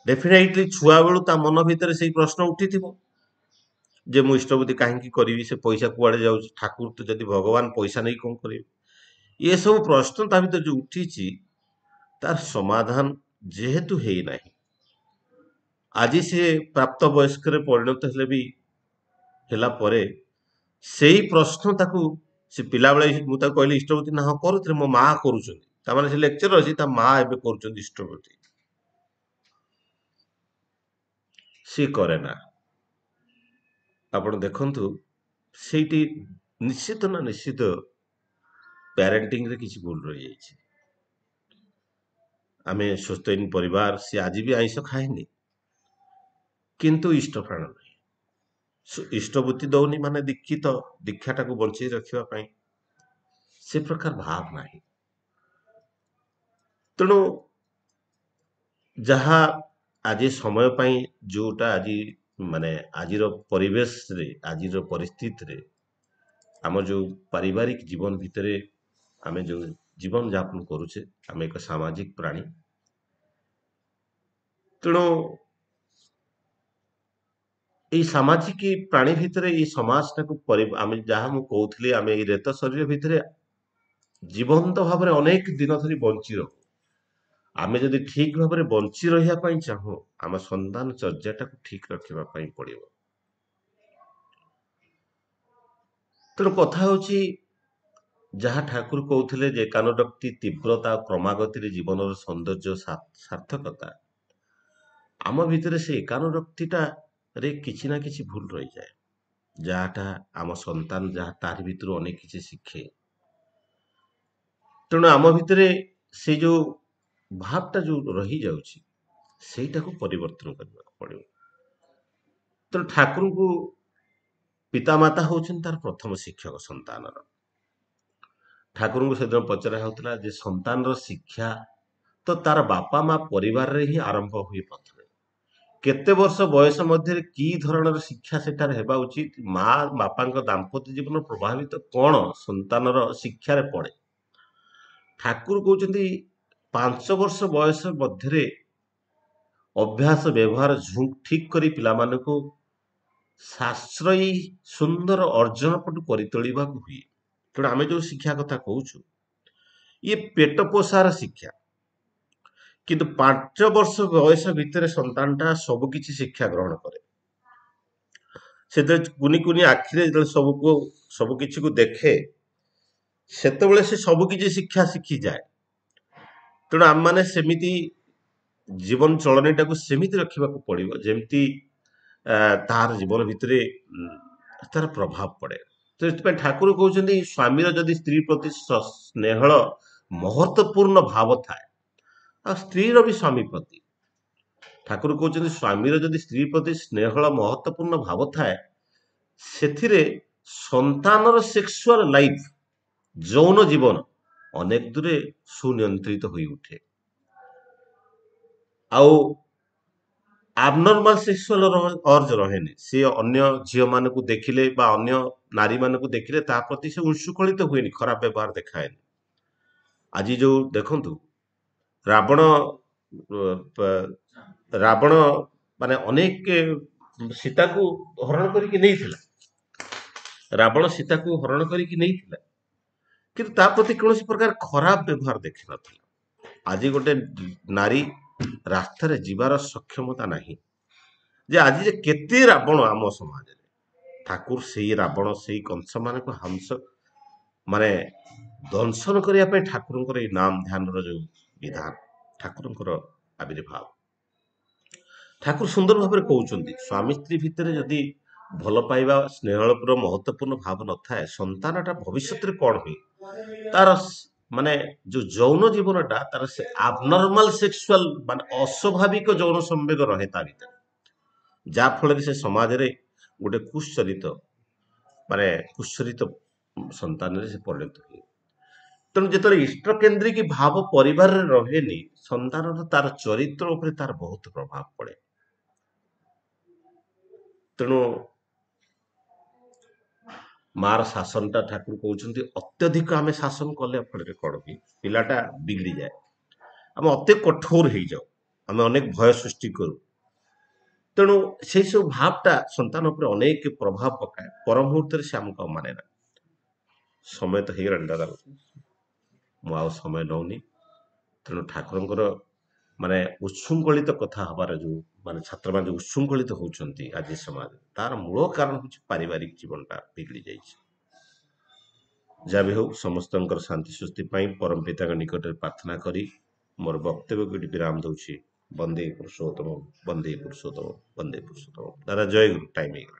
ଡେଫିନେଟଲି ଛୁଆ ବେଳୁ ତା ମନ ଭିତରେ ସେଇ ପ୍ରଶ୍ନ ଉଠିଥିବ ଯେ ମୁଁ ଇଷ୍ଟବୃତ୍ତି କାହିଁକି କରିବି, ସେ ପଇସା କୁଆଡେ ଯାଉଛି, ଠାକୁର ତ ଯଦି ଭଗବାନ ପଇସା ନେଇ କଣ କରିବେ। ଏ ସବୁ ପ୍ରଶ୍ନ ତା ଭିତରେ ଯୋଉ ଉଠିଛି, ତାର ସମାଧାନ ଯେହେତୁ ହେଇନାହିଁ, ଆଜି ସେ ପ୍ରାପ୍ତ ବୟସ୍କରେ ପରିଣତ ହେଲେ ବି ହେଲା ପରେ ସେଇ ପ୍ରଶ୍ନ ତାକୁ, ସେ ପିଲାବେଳେ ମୁଁ ତାକୁ କହିଲି ଇଷ୍ଟବୃତ୍ତି ନା, ହଁ କରୁଥିଲେ, ମୋ ମା କରୁଛନ୍ତି। ତାମାନେ ସେ ଲେକ୍ଚର ଅଛି, ତା ମା ଏବେ କରୁଛନ୍ତି ଇଷ୍ଟବୃତ୍ତି। ସିଏ କରେ ନା। ଆପଣ ଦେଖନ୍ତୁ ସେଇଠି ନିଶ୍ଚିତ ନା ନିଶ୍ଚିତ ପ୍ୟାରେଣ୍ଟିଂରେ କିଛି ଭୁଲ ରହିଯାଇଛି। ଆମେ ସ୍ୱସ୍ଥହୀନ ପରିବାର, ସିଏ ଆଜି ବି ଆଇଁଷ ଖାଏନି କିନ୍ତୁ ଇଷ୍ଟପ୍ରାଣ ନାହିଁ। ଇଷ୍ଟବୃତ୍ତି ଦଉନି ମାନେ ଦୀକ୍ଷିତ, ଦୀକ୍ଷାଟାକୁ ବଞ୍ଚେଇ ରଖିବା ପାଇଁ ସେ ପ୍ରକାର ଭାବ ନାହିଁ। ତେଣୁ ଯାହା ଆଜି ସମୟ ପାଇଁ ଯୋଉଟା ଆଜି ମାନେ ଆଜିର ପରିବେଶରେ, ଆଜିର ପରିସ୍ଥିତିରେ, ଆମ ଯୋଉ ପାରିବାରିକ ଜୀବନ ଭିତରେ ଆମେ ଯୋଉ ଜୀବନ ଯାପନ କରୁଛେ, ଆମେ ଏକ ସାମାଜିକ ପ୍ରାଣୀ। ତେଣୁ ଏଇ ସାମାଜିକ ପ୍ରାଣୀ ଭିତରେ ଏଇ ସମାଜଟାକୁ ଆମେ ଯାହା ମୁଁ କହୁଥିଲି, ଆମେ ଏଇ ରେତ ଶରୀର ଭିତରେ ଜୀବନ୍ତ ଭାବରେ ଅନେକ ଦିନ ଧରି ବଞ୍ଚି ରହୁ। ଆମେ ଯଦି ଠିକ ଭାବରେ ବଞ୍ଚି ରହିବା ପାଇଁ ଚାହୁଁ, ଆମ ସନ୍ତାନ ଚର୍ଯ୍ୟାଟାକୁ ଠିକ ରଖିବା ପାଇଁ ପଡିବ। ତେଣୁ କଥା ହଉଛି, ଯାହା ଠାକୁର କହୁଥିଲେ ଯେ ଏକାନୋରକ୍ତି ତୀବ୍ରତା କ୍ରମାଗତିରେ ଜୀବନର ସୌନ୍ଦର୍ଯ୍ୟ ସାର୍ଥକତା, ଆମ ଭିତରେ ସେ ଏକାନୋରକ୍ତିଟାରେ କିଛି ନା କିଛି ଭୁଲ ରହିଯାଏ। ଯାହାଟା ଆମ ସନ୍ତାନ ଯାହା ତାରି ଭିତରୁ ଅନେକ କିଛି ଶିଖେ। ତେଣୁ ଆମ ଭିତରେ ସେ ଯୋଉ ଭାବଟା ଯୋଉ ରହିଯାଉଛି, ସେଇଟାକୁ ପରିବର୍ତ୍ତନ କରିବାକୁ ପଡିବ। ତେଣୁ ଠାକୁରଙ୍କୁ ପିତାମାତା ହଉଛନ୍ତି ତାର ପ୍ରଥମ ଶିକ୍ଷକ ସନ୍ତାନର। ଠାକୁରଙ୍କୁ ସେଦିନ ପଚରା ହେଉଥିଲା ଯେ ସନ୍ତାନର ଶିକ୍ଷା ତ ତାର ବାପା ମା ପରିବାରରେ ହିଁ ଆରମ୍ଭ ହୁଏ ପ୍ରଥମେ। କେତେ ବର୍ଷ ବୟସ ମଧ୍ୟରେ କି ଧରଣର ଶିକ୍ଷା ସେଠାରେ ହେବା ଉଚିତ, ମା ବାପାଙ୍କ ଦାମ୍ପତ୍ୟ ଜୀବନ ପ୍ରଭାବିତ କଣ ସନ୍ତାନର ଶିକ୍ଷାରେ ପଡେ। ଠାକୁର କହୁଛନ୍ତି 5 ବର୍ଷ ବୟସ ମଧ୍ୟରେ ଅଭ୍ୟାସ ବ୍ୟବହାର ଠିକ କରି ପିଲାମାନଙ୍କୁ ଶାସ୍ତ୍ରୟୀ ସୁନ୍ଦର ଅର୍ଜନ ପଟୁ କରିତୋଳିବାକୁ ହୁଏ। ତେଣୁ ଆମେ ଯୋଉ ଶିକ୍ଷା କଥା କହୁଛୁ, ଇଏ ପେଟ ପୋଷାର ଶିକ୍ଷା। କିନ୍ତୁ 5 ବର୍ଷ ବୟସ ଭିତରେ ସନ୍ତାନଟା ସବୁ କିଛି ଶିକ୍ଷା ଗ୍ରହଣ କରେ। ସେତେବେଳେ କୁନି କୁନି ଆଖିରେ ଯେତେବେଳେ ସବୁ କିଛିକୁ ଦେଖେ, ସେତେବେଳେ ସେ ସବୁ କିଛି ଶିକ୍ଷା ଶିଖିଯାଏ। ତେଣୁ ଆମମାନେ ସେମିତି ଜୀବନ ଚଳନୀଟାକୁ ସେମିତି ରଖିବାକୁ ପଡିବ ଯେମିତି ତାର ଜୀବନ ଭିତରେ ତାର ପ୍ରଭାବ ପଡେ। ତ ସେଥିପାଇଁ ଠାକୁର କହୁଛନ୍ତି ସ୍ୱାମୀର ଯଦି ସ୍ତ୍ରୀ ପ୍ରତି ସ୍ନେହଳ ମହତ୍ୱପୂର୍ଣ୍ଣ ଭାବ ଥାଏ, ଆଉ ସ୍ତ୍ରୀର ବି ସ୍ୱାମୀ ପ୍ରତି, ଠାକୁର କହୁଛନ୍ତି ସ୍ୱାମୀର ଯଦି ସ୍ତ୍ରୀ ପ୍ରତି ସ୍ନେହଳ ମହତ୍ୱପୂର୍ଣ୍ଣ ଭାବ ଥାଏ, ସେଥିରେ ସନ୍ତାନର ସେକ୍ସୁଆଲ ଲାଇଫ, ଯୌନ ଜୀବନ ଅନେକ ଦୂରେ ସୁନିୟନ୍ତ୍ରିତ ହୋଇ ଉଠେ। ଆଉ ଆବନର୍ମାଲ ସେକ୍ସୁଆଲ ଅର୍ଜ ରହେନି। ସେ ଅନ୍ୟ ଝିଅ ମାନଙ୍କୁ ଦେଖିଲେ ବା ଅନ୍ୟ ନାରୀ ମାନଙ୍କୁ ଦେଖିଲେ ତା ପ୍ରତି ସେ ଉତ୍ସୁକଳିତ ହୁଏନି, ଖରାପ ବ୍ୟବହାର ଦେଖାଏନି। ଆଜି ଯୋଉ ଦେଖନ୍ତୁ ରାବଣ ରାବଣ ମାନେ ଅନେକ ସୀତାକୁ ହରଣ କରିକି ନେଇଥିଲା। ରାବଣ ସୀତାକୁ ହରଣ କରିକି ନେଇଥିଲା, କିନ୍ତୁ ତା ପ୍ରତି କୌଣସି ପ୍ରକାର ଖରାପ ବ୍ୟବହାର ଦେଖିନଥିଲା। ଆଜି ଗୋଟେ ନାରୀ ରାସ୍ତାରେ ଯିବାର ସକ୍ଷମତା ନାହିଁ। ଯେ ଆଜି ଯେ କେତେ ରାବଣ ଆମ ସମାଜରେ, ଠାକୁର ସେଇ ରାବଣ ସେଇ କଂସ ମାନଙ୍କୁ ମାନେ ଦଂଶନ କରିବା ପାଇଁ ଠାକୁରଙ୍କର ଏଇ ନାମ ଧ୍ୟାନର ଯୋଉ ବିଧାନ, ଠାକୁରଙ୍କର ଆବିର୍ଭାବ, ଠାକୁର ସୁନ୍ଦର ଭାବରେ କହୁଛନ୍ତି ସ୍ୱାମୀ ସ୍ତ୍ରୀ ଭିତରେ ଯଦି ଭଲ ପାଇବା ସ୍ନେହଳପୁର ମହତ୍ୱପୂର୍ଣ୍ଣ ଭାବ ନଥାଏ, ସନ୍ତାନଟା ଭବିଷ୍ୟତରେ କଣ ହୁଏ, ତାର ମାନେ ଯୋଉ ଯୌନ ଜୀବନଟା ତାର ସେ ଆବନର୍ମାଲ ସେକ୍ସୁଆଲ ମାନେ ଅସ୍ୱାଭାବିକ ଯୌନ ସମ୍ବେଗ ରହେ ତା ଭିତରେ, ଯାହା ଫଳରେ ସେ ସମାଜରେ ଗୋଟେ କୁଶ୍ଚରିତ ସନ୍ତାନରେ ସେ ପରିଣତ ହୁଏ। ତେଣୁ ଯେତେବେଳେ ଇଷ୍ଟ କେନ୍ଦ୍ରିକ ଭାବ ପରିବାରରେ ରହେନି, ସନ୍ତାନର ତାର ଚରିତ୍ର ଉପରେ ତାର ବହୁତ ପ୍ରଭାବ ପଡେ। ତେଣୁ ମାର ଶାସନଟା ଠାକୁର କହୁଛନ୍ତି ଅତ୍ୟଧିକ ଆମେ ଶାସନ କଲେ ଫଳରେ କଣ ହୁଏ, ପିଲାଟା ବିଗିଡିଯାଏ। ଆମେ ଅତି କଠୋର ହେଇଯାଉ, ଆମେ ଅନେକ ଭୟ ସୃଷ୍ଟି କରୁ। ତେଣୁ ସେଇ ସବୁ ଭାବଟା ସନ୍ତାନ ଉପରେ ଅନେକ ପ୍ରଭାବ ପକାଏ। ପର ମୁହୂର୍ତ୍ତରେ ସେ ଆମକୁ ଆଉ ମାନେ ନା। ସମୟ ତ ହେଇଗଲାଣି ଦାଦା, ମୁଁ ଆଉ ସମୟ ନଉନି। ତେଣୁ ଠାକୁରଙ୍କର ମାନେ ଉଚ୍ଛୃଙ୍ଖଳିତ କଥା ହବାର ଯୋଉ ମାନେ ଛାତ୍ରମାନେ ଯୋଉ ଉଚ୍ଛୃଙ୍ଖଳିତ ହଉଛନ୍ତି ଆଜି ସମାଜରେ, ତାର ମୂଳ କାରଣ ହଉଛି ପାରିବାରିକ ଜୀବନଟା ବିଗିଡି ଯାଇଛି। ଯାହା ବି ହଉ, ସମସ୍ତଙ୍କର ଶାନ୍ତି ସୃଷ୍ଟି ପାଇଁ ପରମ ପିତାଙ୍କ ନିକଟରେ ପ୍ରାର୍ଥନା କରି ମୋର ବକ୍ତବ୍ୟକୁ ଏଠି ବିରାମ ଦଉଛି। বন্দে পুরুষোত্তম, বন্দে পুরুষোত্তম, বন্দে পুরুষোত্তম। দাদা জয় গুরু, টাইম হয়ে গেল।